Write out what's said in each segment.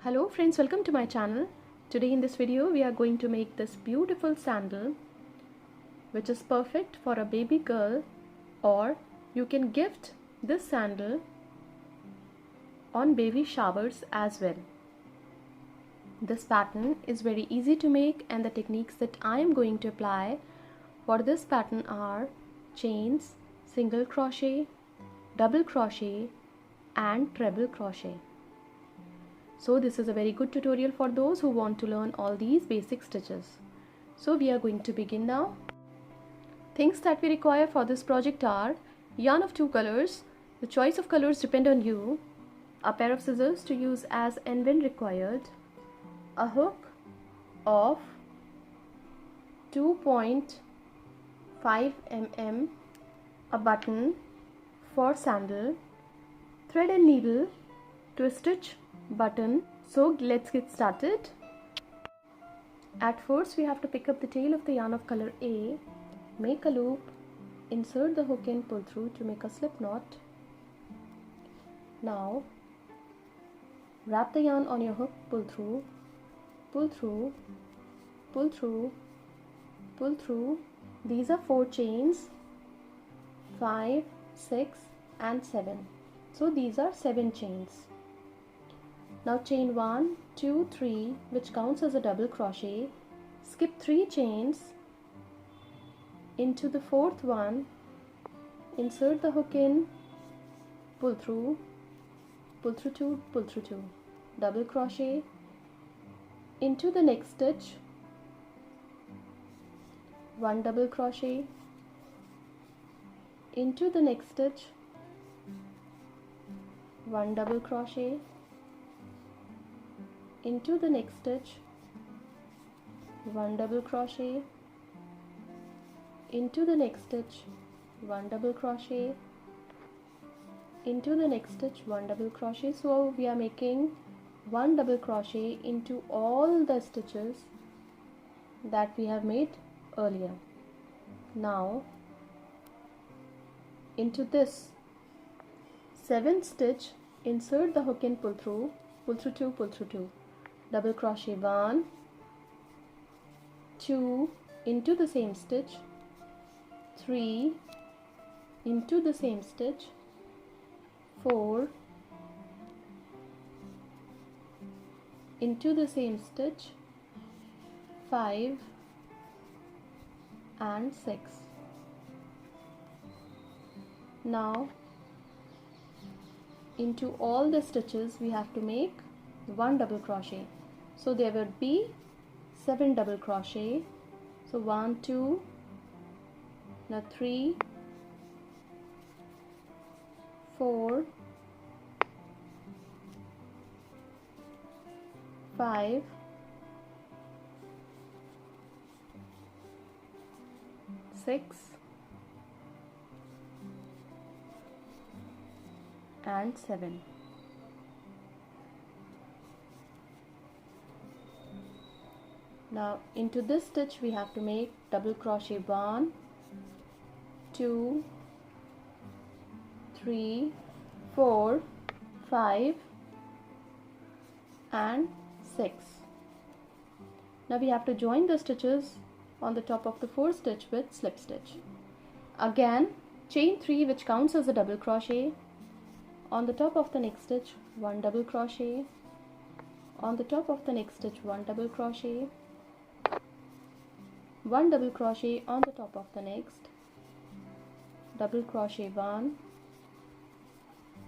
Hello friends, welcome to my channel. Today in this video we are going to make this beautiful sandal which is perfect for a baby girl, or you can gift this sandal on baby showers as well. This pattern is very easy to make, and the techniques that I am going to apply for this pattern are chains, single crochet, double crochet and treble crochet. So this is a very good tutorial for those who want to learn all these basic stitches. So we are going to begin now. Things that we require for this project are yarn of 2 colors. The choice of colors depend on you. A pair of scissors to use as and when required. A hook of 2.5 mm. A button for sandal. Thread and needle to stitch button. So let's get started. At first we have to pick up the tail of the yarn of color A, make a loop, insert the hook and pull through to make a slip knot. Now wrap the yarn on your hook, pull through, pull through, pull through, pull through. These are 4 chains, 5, 6 and 7. So these are 7 chains. Now chain 1, 2, 3, which counts as a double crochet. Skip 3 chains into the 4th one, insert the hook in, pull through 2, pull through 2, double crochet into the next stitch, 1 double crochet into the next stitch, 1 double crochet into the next stitch, 1 double crochet into the next stitch, 1 double crochet into the next stitch, 1 double crochet. So we are making 1 double crochet into all the stitches that we have made earlier. Now into this 7th stitch, insert the hook and pull through 2, pull through 2, double crochet 1, 2 into the same stitch, 3 into the same stitch, 4 into the same stitch, 5 and 6. Now into all the stitches we have to make 1 double crochet. So there would be 7 double crochet. So 1, 2, now 3, 4, 5, 6 and 7. Now into this stitch we have to make double crochet 1, 2, 3, 4, 5 and 6. Now we have to join the stitches on the top of the 4th stitch with slip stitch. Again chain 3, which counts as a double crochet. On the top of the next stitch 1 double crochet, on the top of the next stitch 1 double crochet, 1 double crochet on the top of the next, double crochet 1,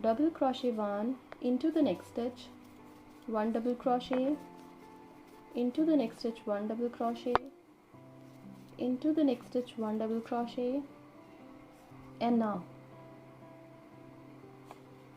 double crochet 1 into the next stitch, 1 double crochet into the next stitch, 1 double crochet into the next stitch, 1 double crochet. And now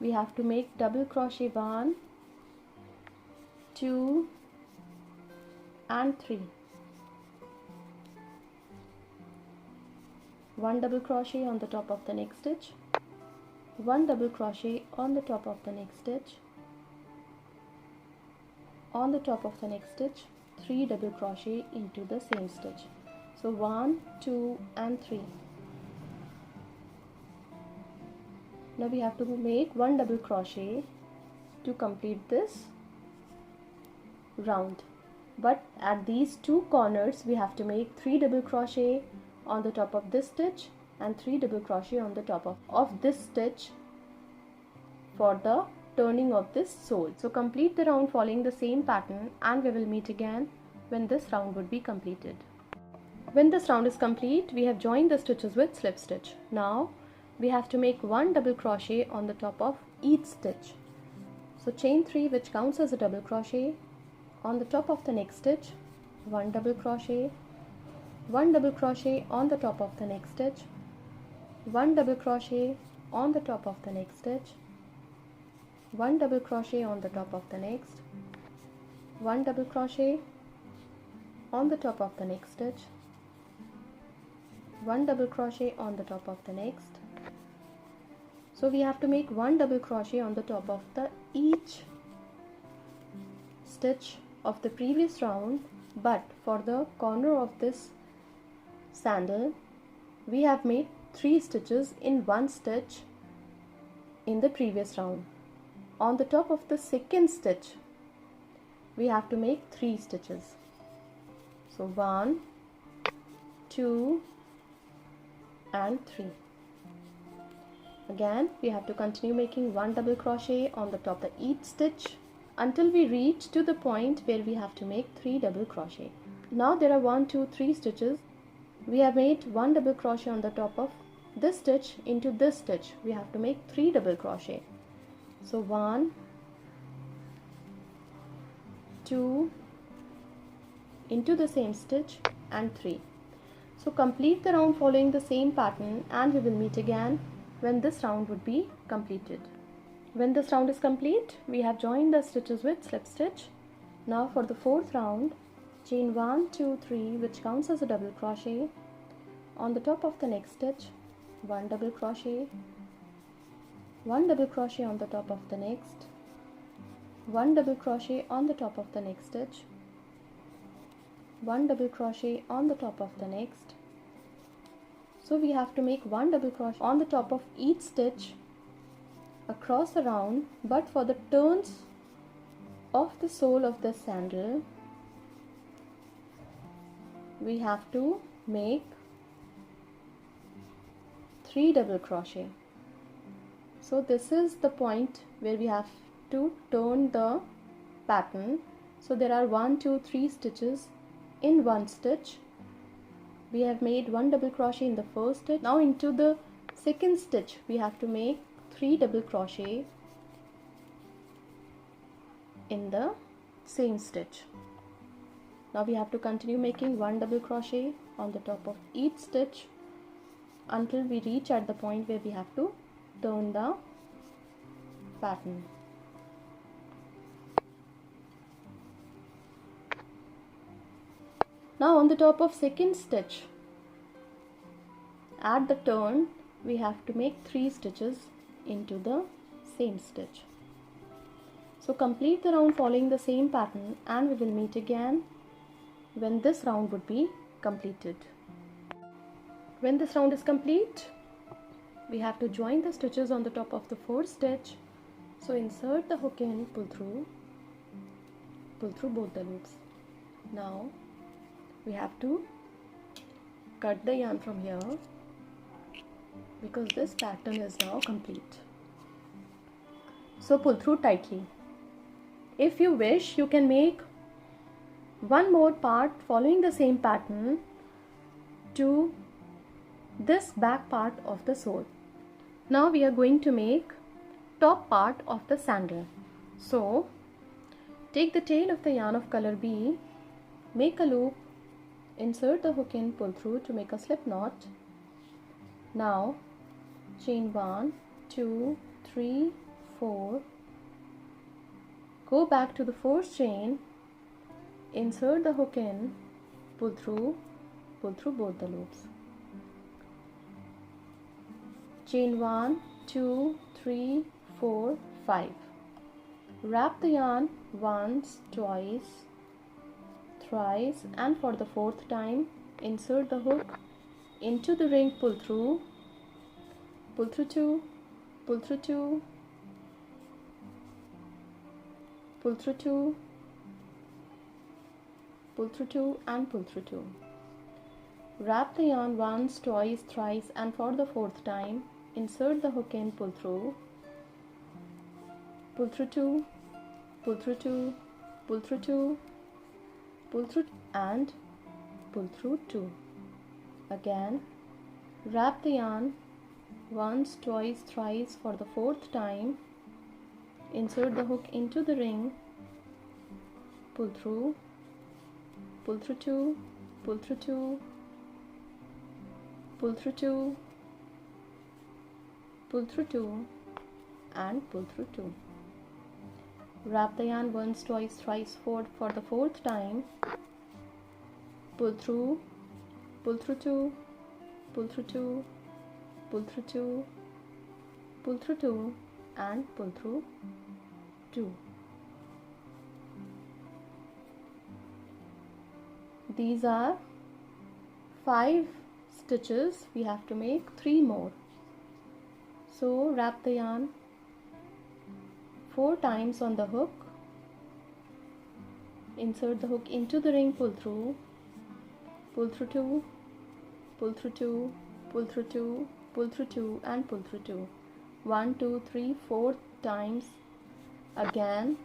we have to make double crochet 1, 2 and 3. 1 double crochet on the top of the next stitch, 1 double crochet on the top of the next stitch, on the top of the next stitch, 3 double crochet into the same stitch. So 1, 2 and 3. Now we have to make 1 double crochet to complete this round, but at these two corners we have to make 3 double crochet on the top of this stitch and 3 double crochet on the top of this stitch for the turning of this sole. So complete the round following the same pattern, and we will meet again when this round would be completed. When this round is complete, we have joined the stitches with slip stitch. Now we have to make 1 double crochet on the top of each stitch. So chain 3, which counts as a double crochet. On the top of the next stitch, 1 double crochet, 1 double crochet on the top of the next stitch, 1 double crochet on the top of the next stitch, 1 double crochet on the top of the next, 1 double crochet on the top of the next stitch, 1 double crochet on the top of the next. So we have to make 1 double crochet on the top of each stitch of the previous round, but for the corner of this sandal we have made 3 stitches in 1 stitch in the previous round. On the top of the second stitch we have to make 3 stitches. So 1, 2 and 3. Again we have to continue making 1 double crochet on the top of each stitch until we reach to the point where we have to make 3 double crochet. Now there are 1, 2, 3 stitches. We have made 1 double crochet on the top of this stitch into this stitch. We have to make 3 double crochet. So 1, 2 into the same stitch and 3. So complete the round following the same pattern, and we will meet again when this round would be completed. When this round is complete, we have joined the stitches with slip stitch. Now for the fourth round, chain 1, 2, 3, which counts as a double crochet. On the top of the next stitch, 1 double crochet, 1 double crochet on the top of the next, 1 double crochet on the top of the next stitch, 1 double crochet on the top of the next. So we have to make 1 double crochet on the top of each stitch across the round, but for the turns of the sole of this sandal we have to make 3 double crochet. So this is the point where we have to turn the pattern. So there are 1, 2, 3 stitches in 1 stitch. We have made 1 double crochet in the first stitch. Now into the second stitch we have to make 3 double crochet in the same stitch. Now we have to continue making 1 double crochet on the top of each stitch until we reach at the point where we have to turn the pattern. Now on the top of second stitch, at the turn we have to make 3 stitches into the same stitch. So complete the round following the same pattern, and we will meet again when this round would be completed. When this round is complete, we have to join the stitches on the top of the fourth stitch. So insert the hook in, pull through both the loops. Now we have to cut the yarn from here because this pattern is now complete. So pull through tightly. If you wish, you can make one more part following the same pattern to this back part of the sole. Now we are going to make top part of the sandal. So take the tail of the yarn of color B, make a loop, insert the hook in, pull through to make a slip knot. Now chain 1, 2, 3, 4, go back to the fourth chain, insert the hook in, pull through both the loops. Chain 1, 2, 3, 4, 5. Wrap the yarn once, twice, thrice, and for the fourth time insert the hook into the ring, pull through 2, pull through 2, pull through 2, pull through 2 and pull through 2. Wrap the yarn once, twice, thrice, and for the fourth time, insert the hook in, pull through 2, pull through 2, pull through 2, pull through and pull through 2. Again, wrap the yarn once, twice, thrice for the fourth time, insert the hook into the ring, pull through 2, pull through 2, pull through 2, pull through 2 and pull through 2. Wrap the yarn once, twice, thrice, for the fourth time, pull through 2, pull through 2, pull through 2, pull through 2 and pull through 2. These are 5 stitches. We have to make 3 more. So wrap the yarn 4 times on the hook, insert the hook into the ring, pull through 2, pull through 2, pull through 2, pull through 2 and pull through 2. 1, 2, 3, 4 times. Again,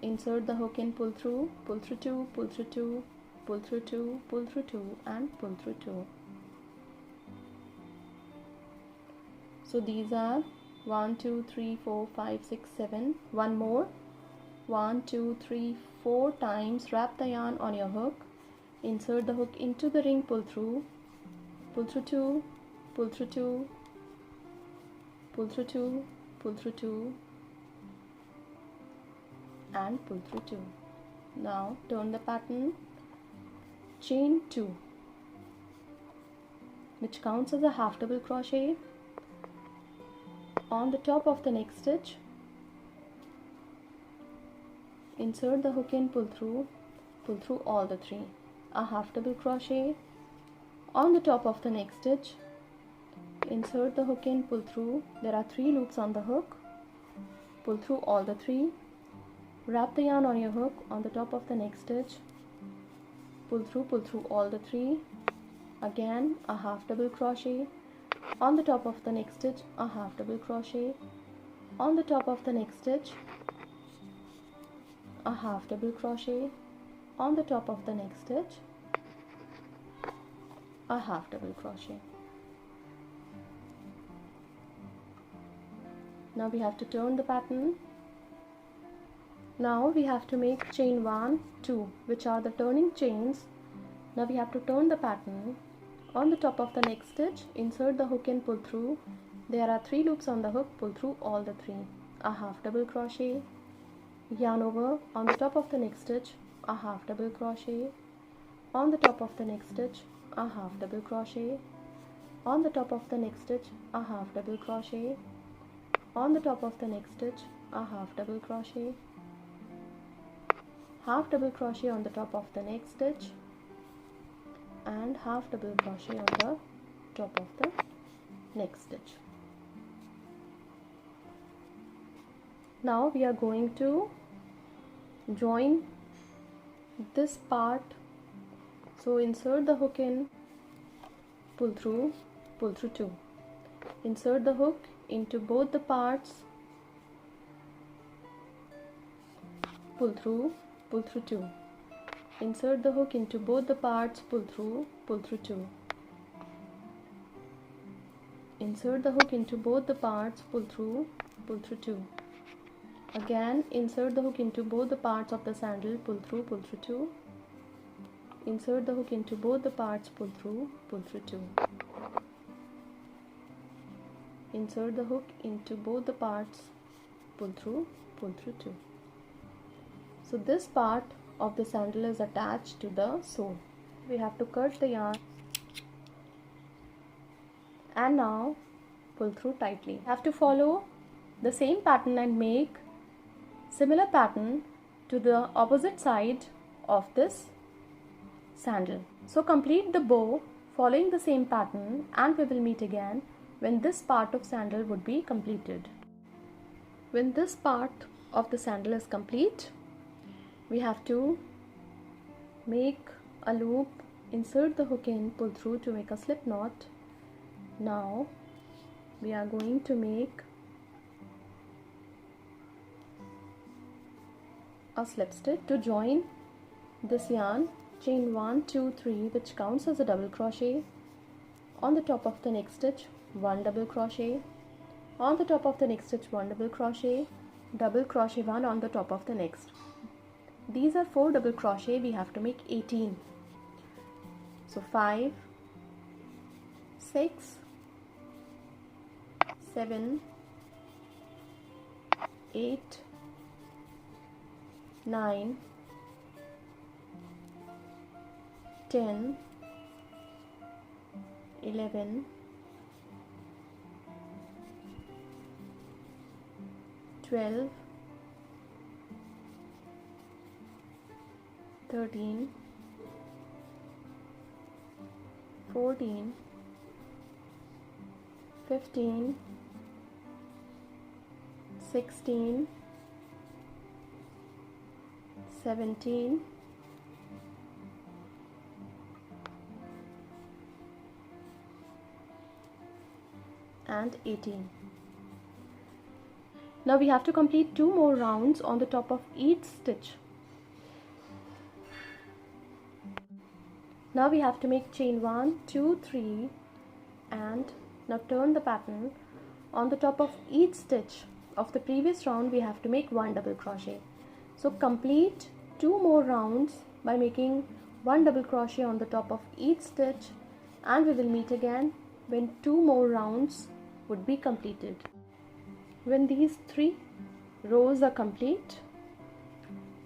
insert the hook in, pull through 2, pull through 2, pull through 2, pull through 2 and pull through 2. So these are 1, 2, 3, 4, 5, 6, 7. One more. 1, 2, 3, 4 times. Wrap the yarn on your hook. Insert the hook into the ring, pull through 2, pull through 2, pull through 2, pull through 2 and pull through 2. Now turn the pattern, chain 2, which counts as a half double crochet. On the top of the next stitch, insert the hook in, pull through all the 3, a half double crochet. On the top of the next stitch, insert the hook in, pull through. There are 3 loops on the hook, pull through all the 3. Wrap the yarn on your hook on the top of the next stitch, pull through all the 3. Again, a half double crochet. On the top of the next stitch, a half double crochet. On the top of the next stitch, a half double crochet. On the top of the next stitch, a half double crochet. Now we have to turn the pattern. Now we have to make chain 1, 2, which are the turning chains. Now we have to turn the pattern. On the top of the next stitch, insert the hook and pull through. There are 3 loops on the hook, pull through all the 3. A half double crochet, yarn over. On the top of the next stitch, a half double crochet. On the top of the next stitch, a half double crochet. On the top of the next stitch, a half double crochet. On the top of the next stitch, a half double crochet. Half double crochet on the top of the next stitch and half double crochet on the top of the next stitch. Now we are going to join this part. So insert the hook in, pull through 2. Insert the hook into both the parts, pull through 2. Insert the hook into both the parts, pull through 2. Insert the hook into both the parts, pull through 2. Again, insert the hook into both the parts of the sandal, pull through 2. Insert the hook into both the parts, pull through 2. Insert the hook into both the parts, pull through 2. So this part of the sandal is attached to the sole. We have to cut the yarn and now pull through tightly. You have to follow the same pattern and make similar pattern to the opposite side of this sandal. So complete the bow following the same pattern and we will meet again when this part of sandal would be completed. When this part of the sandal is complete, we have to make a loop, insert the hook in, pull through to make a slip knot. Now we are going to make a slip stitch. To join this yarn, chain 1, 2, 3, which counts as a double crochet. On the top of the next stitch, 1 double crochet. On the top of the next stitch, 1 double crochet 1 on the top of the next. These are 4 double crochet. We have to make 18. So 5, 6, 7, 8, 9, 10, 11, 12, 13, 14, 15, 16, 17, and 18. Now we have to complete 2 more rounds on the top of each stitch. Now we have to make chain 1, 2, 3 and now turn the pattern. On the top of each stitch of the previous round we have to make 1 double crochet. So complete 2 more rounds by making 1 double crochet on the top of each stitch, and we will meet again when 2 more rounds would be completed. When these 3 rows are complete,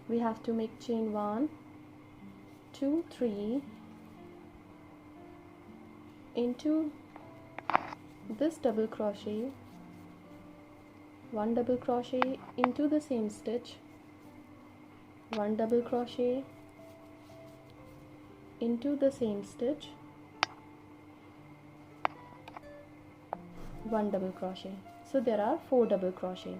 we have to make chain 1, 2, 3 into this double crochet, 1 double crochet into the same stitch, 1 double crochet into the same stitch, 1 double crochet. So there are 4 double crochet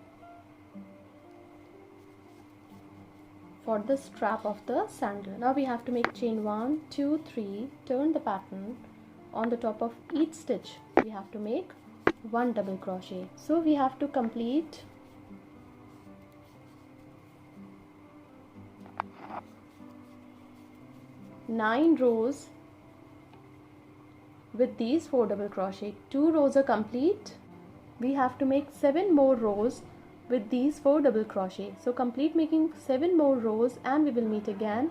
for the strap of the sandal. Now we have to make chain 1, 2, 3, turn the pattern. On the top of each stitch we have to make 1 double crochet. So we have to complete 9 rows with these 4 double crochet. 2 rows are complete. We have to make 7 more rows with these 4 double crochet. So complete making 7 more rows and we will meet again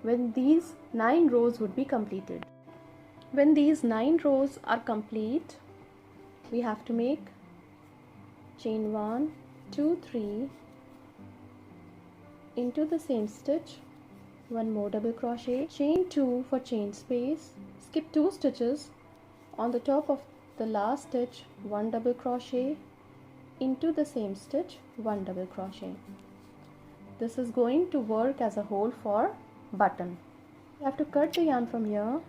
when these 9 rows would be completed. When these 9 rows are complete, we have to make chain 1, 2, 3 into the same stitch, 1 more double crochet, chain 2 for chain space, skip 2 stitches. On the top of the last stitch, 1 double crochet into the same stitch, 1 double crochet. This is going to work as a hole for button. You have to cut the yarn from here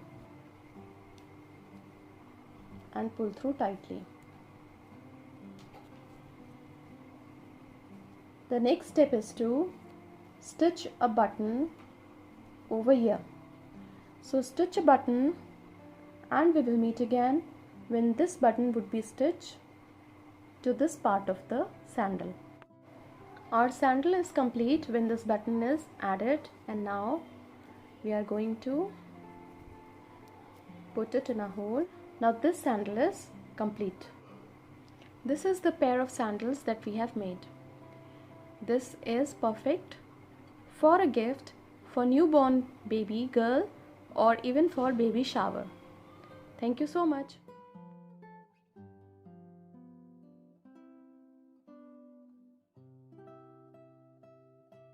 and pull through tightly. The next step is to stitch a button over here. So stitch a button and we will meet again when this button would be stitched to this part of the sandal. Our sandal is complete when this button is added, and now we are going to put it in a hole. Now this sandal is complete. This is the pair of sandals that we have made. This is perfect for a gift for newborn baby girl or even for baby shower. Thank you so much.